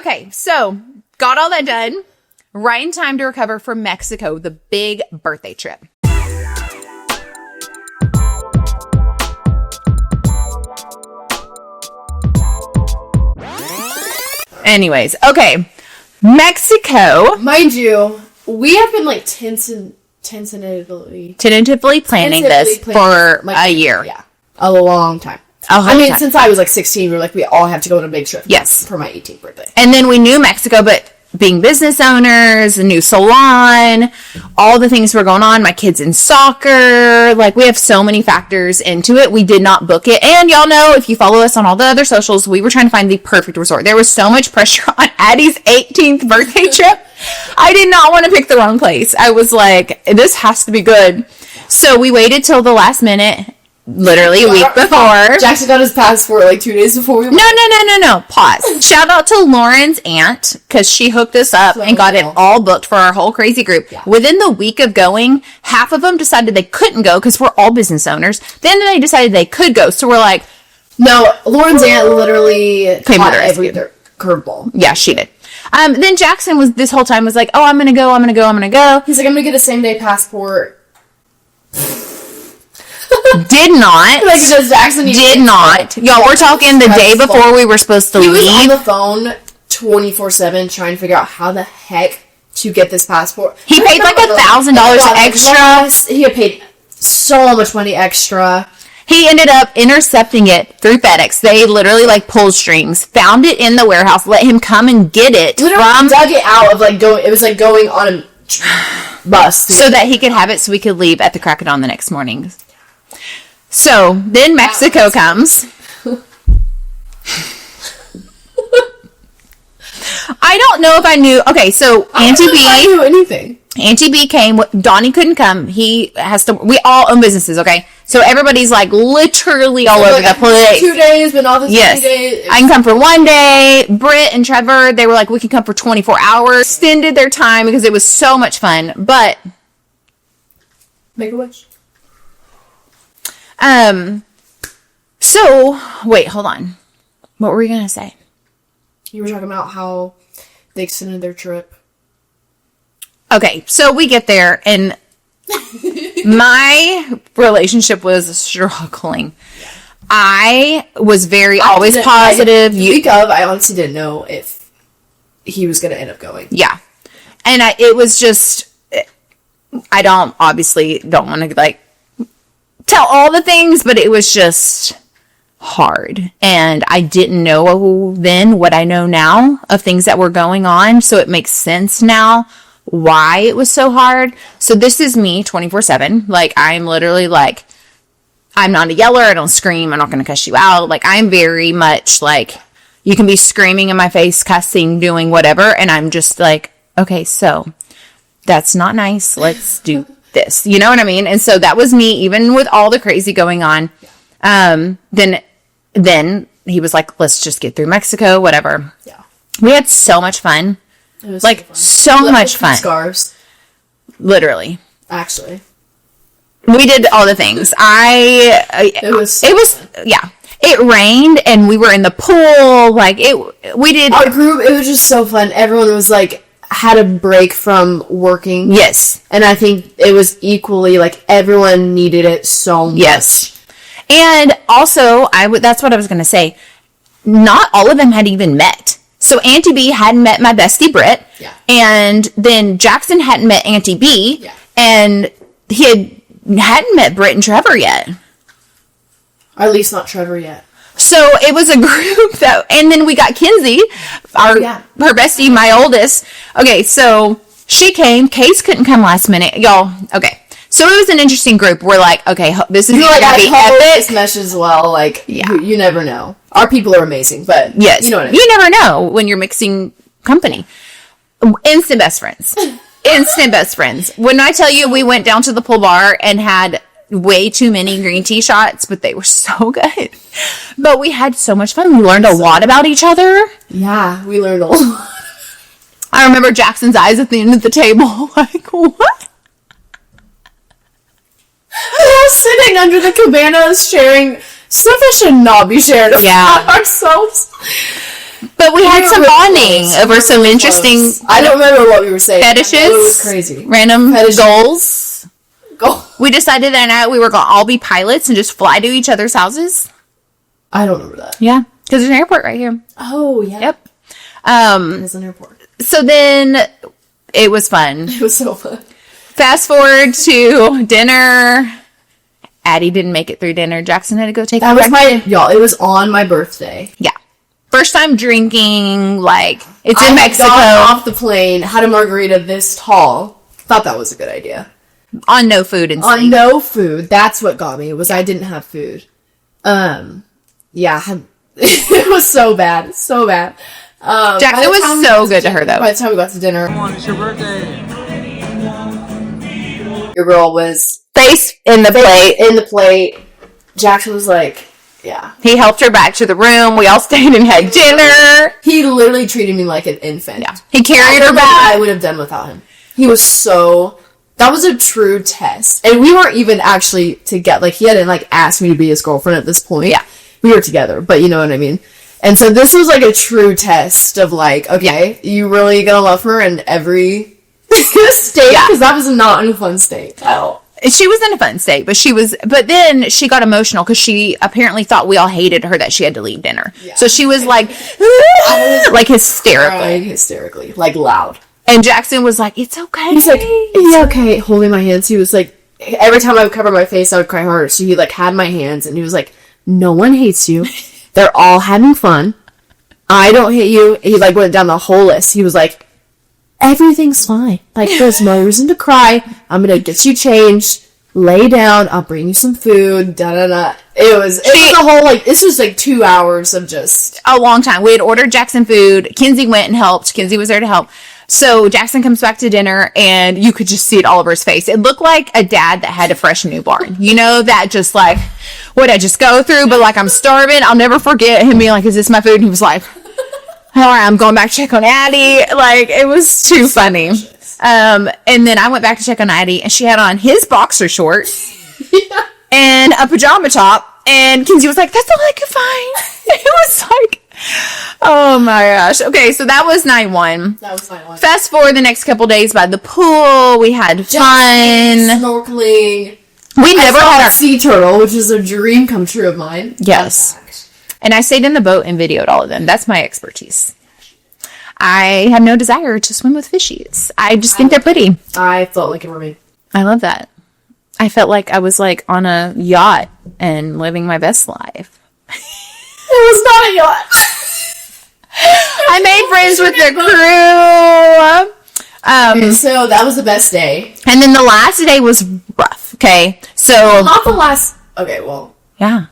Okay, so got all that done. Right in time to recover from Mexico, the big birthday trip. Anyways, okay. Mexico. Mind you, we have been like tentatively planning this for like, a year. Yeah. A long time. Since I was like 16, we were like, we all have to go on a big trip. Yes. For my 18th birthday. And then we knew Mexico, but being business owners, a new salon, all the things were going on, my kids in soccer, like we have so many factors into it. We did not book it. And y'all know, if you follow us on all the other socials, we were trying to find the perfect resort. There was so much pressure on Addie's 18th birthday trip. I did not want to pick the wrong place. I was like, this has to be good. So we waited till the last minute. Literally a week before. Jackson got his passport like 2 days before we went. No. Pause. Shout out to Lauren's aunt, because she hooked us up and got it all booked for our whole crazy group. Yeah. Within the week of going, half of them decided they couldn't go because we're all business owners. Then they decided they could go. So we're like, no, Lauren's aunt literally caught every curveball. Yeah, she did. Then Jackson was this whole time was like, oh, I'm going to go. He's like, I'm going to get a same day passport. Did not. Like, just Jackson did not. Y'all, we're talking the day before we were supposed to leave. He was on the phone 24/7 trying to figure out how the heck to get this passport. He paid like $1,000 extra. He had paid so much money extra. He ended up intercepting it through FedEx. They literally like pulled strings, found it in the warehouse, let him come and get it. Literally dug it out of like going. It was like going on a bus so that he could have it, so we could leave at the crack of dawn the next morning. So, then Mexico comes. I don't know if I knew. Okay, so Auntie B. I knew anything. Auntie B came. Donnie couldn't come. He has to. We all own businesses, okay? So everybody's like literally all over the place. 2 days, but not the 2 days. I can come for 1 day. Britt and Trevor, they were like, we can come for 24 hours. Extended their time because it was so much fun. But. Make a wish. So, wait, hold on. What were we going to say? You were talking about how they extended their trip. Okay, so we get there, and my relationship was struggling. I was always positive. The week of, I honestly didn't know if he was going to end up going. Yeah. And it was just, I don't want to, like, tell all the things, but it was just hard. And I didn't know then what I know now of things that were going on. So it makes sense now why it was so hard. So this is me 24/7. Like, I'm literally like, I'm not a yeller. I don't scream. I'm not going to cuss you out. Like, I'm very much like, you can be screaming in my face, cussing, doing whatever. And I'm just like, okay, so that's not nice. Let's do this. You know what I mean? And so that was me, even with all the crazy going on. Then he was like, let's just get through Mexico, whatever. Yeah. We had so much fun. It was like so much fun. Scarves. Literally. Actually. We did all the things. It rained and we were in the pool. Like we did. Our group, it was just so fun. Everyone was like, had a break from working. Yes. And I think it was equally like everyone needed it so much. Yes. And also, that's what I was going to say. Not all of them had even met. So Auntie B hadn't met my bestie Britt. Yeah. And then Jackson hadn't met Auntie B. Yeah. And he hadn't met Britt and Trevor yet. Or at least not Trevor yet. So it was a group and then we got Kinsey, her bestie, my oldest. Okay, so she came. Case couldn't come last minute. Y'all, okay. So it was an interesting group. We're like, okay, this is going to be epic. This mesh as well. Like, you never know. Our people are amazing, but yes, you know what I mean. You never know when you're mixing company. Instant best friends. Instant best friends. When I tell you we went down to the pool bar and had way too many green tea shots, but they were so good. But we had so much fun. We learned a lot about each other. Yeah, we learned a lot. I remember Jackson's eyes at the end of the table. Like, what? We were sitting under the cabanas sharing stuff that should not be shared about ourselves. But we had some bonding over some interesting. I don't remember what we were saying. Fetishes. It was crazy. Random Fetishes. goals. We decided that night we were going to all be pilots and just fly to each other's houses. I don't remember that. Yeah. Because there's an airport right here. Oh, yeah. Yep. There's an airport. So then it was fun. It was so fun. Fast forward to dinner. Addi didn't make it through dinner. Jackson had to go take That was y'all, it was on my birthday. Yeah. First time drinking, like, it's in I Mexico. got off the plane, had a margarita this tall. Thought that was a good idea. On no food and sleep. On no food. That's what got me, was I didn't have food. Yeah. It was so bad. So bad. Jackson was so good to her, though. By the time we got to dinner. Come on, it's your birthday. Your girl was Face in the plate. in the plate. Jackson was like, yeah. He helped her back to the room. We all stayed and had dinner. He literally treated me like an infant. Yeah. He carried her I back. would have done without him. He was so... That was a true test. And we weren't even actually together. Like, he hadn't, like, asked me to be his girlfriend at this point. Yeah. We were together, but you know what I mean. And so this was, like, a true test of, like, okay, you really gonna love her in every state? Yeah. Because that was not in a fun state at all. She was in a fun state, but then she got emotional because she apparently thought we all hated her that she had to leave dinner. Yeah. So she was like, like hysterical. Crying hysterically. Like, loud. And Jackson was like, it's okay. He's like, yeah, okay, holding my hands. He was like, every time I would cover my face, I would cry harder. So he, like, had my hands, and he was like, no one hates you. They're all having fun. I don't hate you. He, like, went down the whole list. He was like, everything's fine. Like, there's no reason to cry. I'm gonna get you changed. Lay down. I'll bring you some food. Da-da-da. It was a whole, like, this was, like, 2 hours of just... A long time. We had ordered Jackson food. Kinsey went and helped. Kinsey was there to help. So Jackson comes back to dinner, and you could just see it all over his face. It looked like a dad that had a fresh newborn. You know, that just like, what I just go through, but like I'm starving. I'll never forget him being like, is this my food? And he was like, all right, I'm going back to check on Addi. Like, it was too funny. And then I went back to check on Addi, and she had on his boxer shorts and a pajama top. And Kinsey was like, that's all I could find. It was like, oh my gosh. Okay, so that was night one. That was night one. Fast forward the next couple days by the pool. We had fun. Snorkeling. We never had our sea turtle, which is a dream come true of mine. Yes. And I stayed in the boat and videoed all of them. That's my expertise. I have no desire to swim with fishies. I just think they're pretty. I felt like a mermaid. I love that. I felt like I was like on a yacht and living my best life. It was not a yacht. I made friends with the crew. Okay, so that was the best day. And then the last day was rough. Okay, so Not the last. Okay, well, yeah,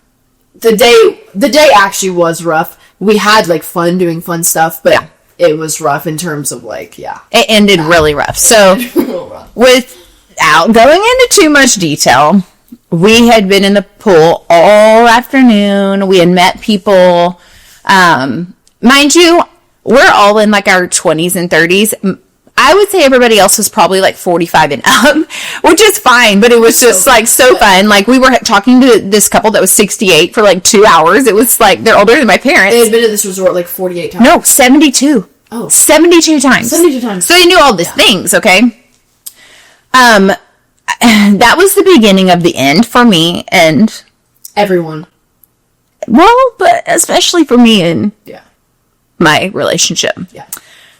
the day actually was rough. We had like fun doing fun stuff, but Yeah. it was rough in terms of like, yeah. it ended really rough. So Real rough. without going into too much detail, we had been in the pool all afternoon. We had met people. Mind you, we're all in like our 20s and 30s. I would say everybody else was probably like 45 and up, which is fine, but it was just like so fun. Like, we were talking to this couple that was 68 for like 2 hours. It was like, they're older than my parents. They had been to this resort like 48 times. No, 72. Oh. 72 times. 72 times. So they knew all these things, okay? That was the beginning of the end for me, and Everyone. well, but especially for me and Yeah. my relationship. Yeah.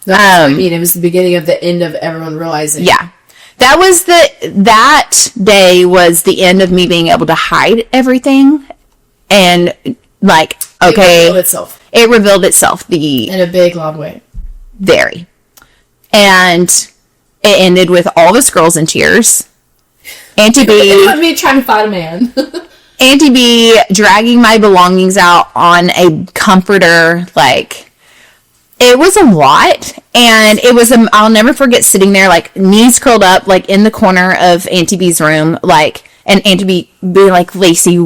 That's what I mean. It was the beginning of the end of everyone realizing. Yeah. That day was the end of me being able to hide everything, and like, okay, it revealed itself in a big, loud way. very. And it ended with all the girls in tears. Auntie B, Me trying to find a man. Auntie B dragging my belongings out on a comforter, like, it was a lot, and it was, I'll never forget sitting there, like, knees curled up, like, in the corner of Auntie B's room, like, and Auntie B being like, Lacey,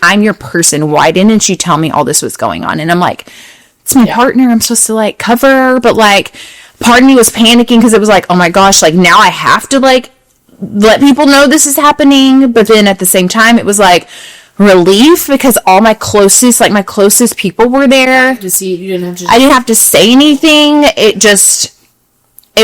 I'm your person, why didn't you tell me all this was going on? And I'm like, it's my partner, I'm supposed to, like, cover her, but, like, part of me was panicking, because it was like, oh my gosh, like, now I have to, like, let people know this is happening, but then at the same time, it was like, relief because all my closest people were there. To see, you didn't have to. I didn't have to say anything. It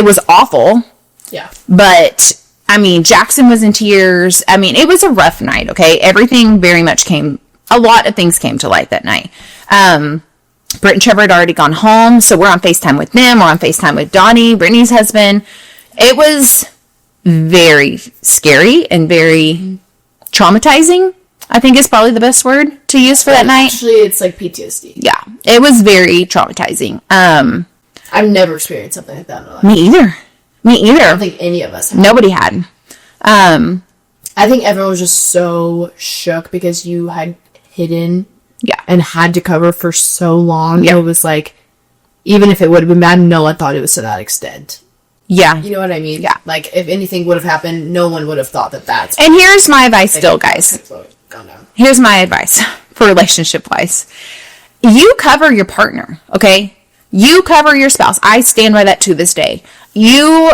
was awful. Yeah. But, I mean, Jackson was in tears. I mean, it was a rough night, okay? Everything very much a lot of things came to light that night. Britt and Trevor had already gone home, so we're on FaceTime with them. We're on FaceTime with Donnie, Brittany's husband. It was very scary and very traumatizing, I think is probably the best word to use for that night. Actually, it's like PTSD. Yeah, it was very traumatizing. I've never experienced something like that in my life. Me either. I don't think any of us have. Nobody had. I think everyone was just so shook because you had hidden and had to cover for so long. Yeah. It was like, even if it would have been bad, no one thought it was to that extent. Yeah. You know what I mean? Yeah. Like, if anything would have happened, no one would have thought that that's... And here's my advice still, guys. Gone down. Here's my advice for relationship-wise. You cover your partner, okay? You cover your spouse. I stand by that to this day. You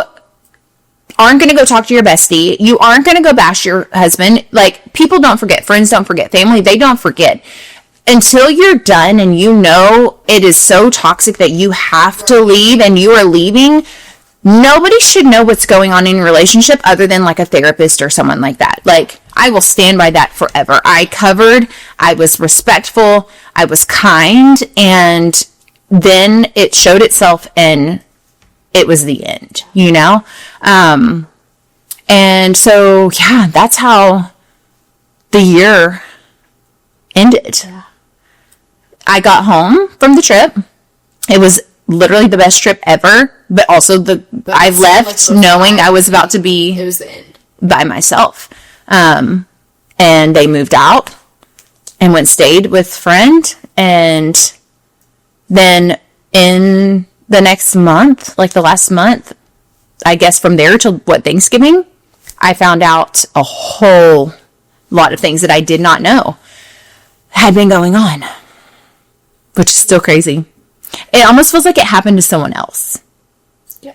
aren't going to go talk to your bestie. You aren't going to go bash your husband. Like, people don't forget. Friends don't forget. Family, they don't forget. Until you're done and you know it is so toxic that you have to leave and you are leaving, nobody should know what's going on in your relationship other than like a therapist or someone like that. Like, I will stand by that forever. I covered, I was respectful, I was kind, and then it showed itself and it was the end, you know? And so, yeah, that's how the year ended. Yeah. I got home from the trip. It was literally the best trip ever, but also I left knowing I was about to be it was the end. By myself. And they moved out and went stayed with friend, and then in the next month, like the last month, I guess from there till Thanksgiving, I found out a whole lot of things that I did not know had been going on, which is still crazy. It almost feels like it happened to someone else. Yeah.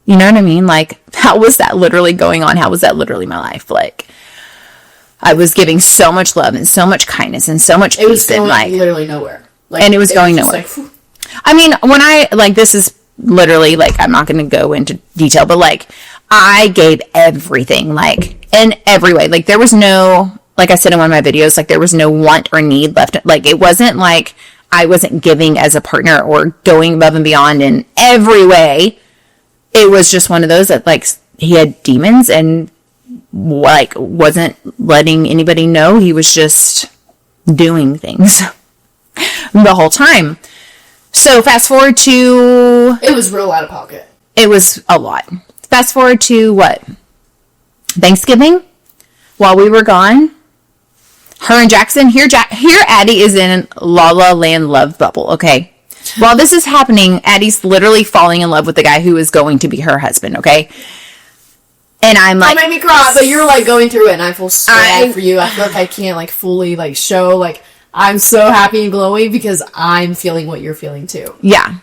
You know what I mean? Like, how was that literally going on? How was that literally my life? Like, I was giving so much love and so much kindness and so much peace. It was going like, literally nowhere. Like, and it was going nowhere. Like, I mean, when this is literally, like, I'm not going to go into detail, but, like, I gave everything, like, in every way. Like, there was no, like I said in one of my videos, like, there was no want or need left. Like, it wasn't like I wasn't giving as a partner or going above and beyond in every way. It was just one of those that, like, he had demons and, like, wasn't letting anybody know. He was just doing things the whole time. So fast forward to... It was real out of pocket. It was a lot. Fast forward to what? Thanksgiving? While we were gone, her and Jackson, here Addi is in La La Land love bubble, okay? While this is happening, Addie's literally falling in love with the guy who is going to be her husband, okay? And I'm like... That made me cry, but you're, like, going through it, and I feel so bad for you. I feel like I can't, like, fully, like, show, like... I'm so happy and glowing because I'm feeling what you're feeling too. Yeah.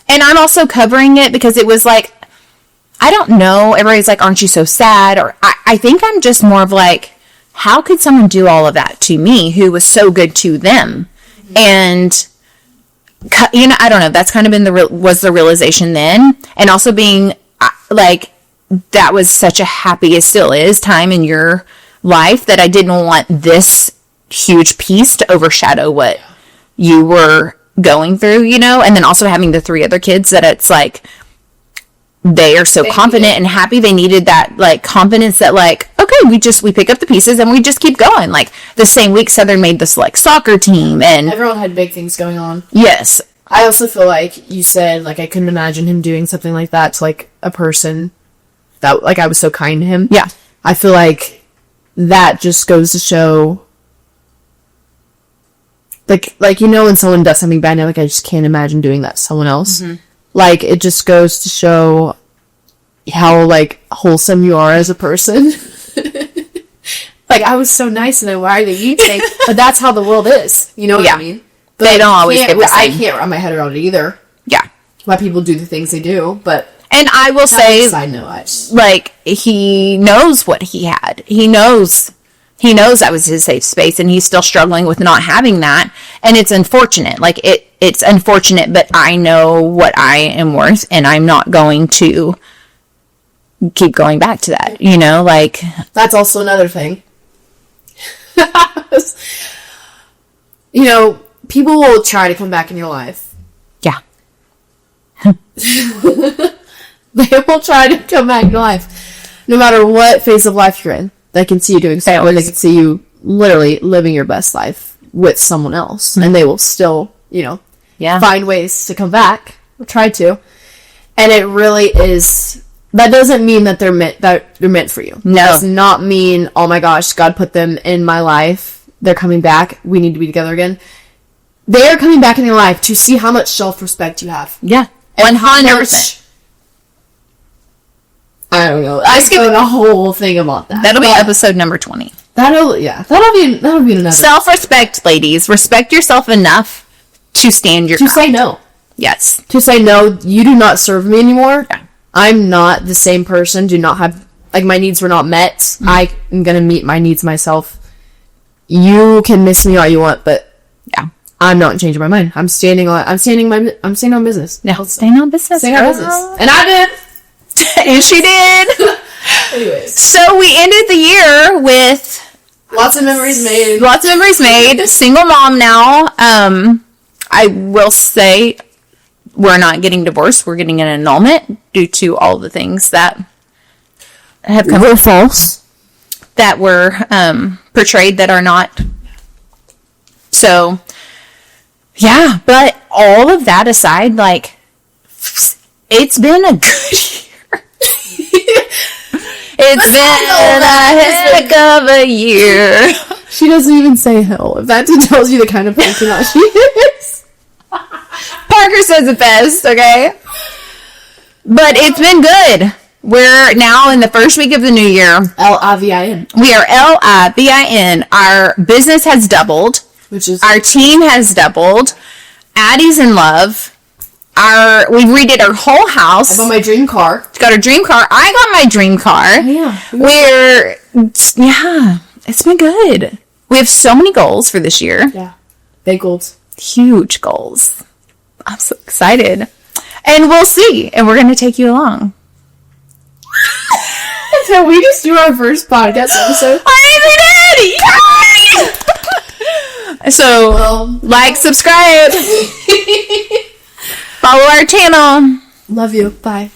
And I'm also covering it because it was like, I don't know. Everybody's like, aren't you so sad? Or I think I'm just more of like, how could someone do all of that to me who was so good to them? Mm-hmm. And, you know, I don't know. That's kind of been was the realization then. And also being like, that was such a happy, it still is, time in your life that I didn't want this huge piece to overshadow what you were going through, you know, and then also having the 3 other kids that it's like they are so confident and happy. They needed that like confidence that like, okay, we pick up the pieces and we just keep going. Like the same week Southern made this like soccer team and everyone had big things going on. Yes. I also feel like you said like I couldn't imagine him doing something like that to like a person that like I was so kind to him. Yeah. I feel like that just goes to show like you know when someone does something bad, now like I just can't imagine doing that to someone else. Mm-hmm. Like it just goes to show how like wholesome you are as a person. Like I was so nice and then why are they eating? But that's how the world is. You know what I mean? But they don't always get the same. I can't wrap my head around it either. Yeah. Why people do the things they do, but and I will say side note, like he knows what he had. He knows He knows that was his safe space, and he's still struggling with not having that. And it's unfortunate. Like, it's unfortunate, but I know what I am worth, and I'm not going to keep going back to that, you know? Like, that's also another thing. You know, people will try to come back in your life. yeah. They will try to come back in your life. No matter what phase of life you're in. They can see you doing so, or they can see you literally living your best life with someone else. Mm-hmm. And they will still, you know, find ways to come back. Or try to. And it really is... That doesn't mean that they're meant for you. No. It does not mean, oh my gosh, God put them in my life. They're coming back. We need to be together again. They are coming back in your life to see how much self-respect you have. Yeah. And 100%. how much... I don't know. I skipped a whole thing about that. That'll be episode number 20. That'll be another. Self-respect, ladies. Respect yourself enough to stand your ground. To say no. Yes. To say no, you do not serve me anymore. Yeah. I'm not the same person. Do not have, like, my needs were not met. Mm-hmm. I am gonna meet my needs myself. You can miss me all you want, but yeah, I'm not changing my mind. I'm standing on business. Yeah, staying on business. Staying on business. And I did. And she did. Anyways. So we ended the year with lots of memories made. Single mom now. I will say we're not getting divorced. We're getting an annulment due to all the things that have come. Were false. That were portrayed that are not. So, yeah. But all of that aside, like, it's been a good year. It's been a heck of a year. She doesn't even say hell. If that tells you the kind of person that she is. Parker says it best, okay? But it's been good. We're now in the first week of the new year. L-I-V-I-N. We are L-I-V-I-N. Our business has doubled. Which is... Our team has doubled. Addie's in love. We redid our whole house. I got my dream car. Got our dream car. I got my dream car. Yeah. It's been good. We have so many goals for this year. Yeah. Big goals. Huge goals. I'm so excited. And we'll see. And we're going to take you along. So we just do our first podcast episode. Lacey and Addi! So, like, subscribe. Follow our channel. Love you. Bye.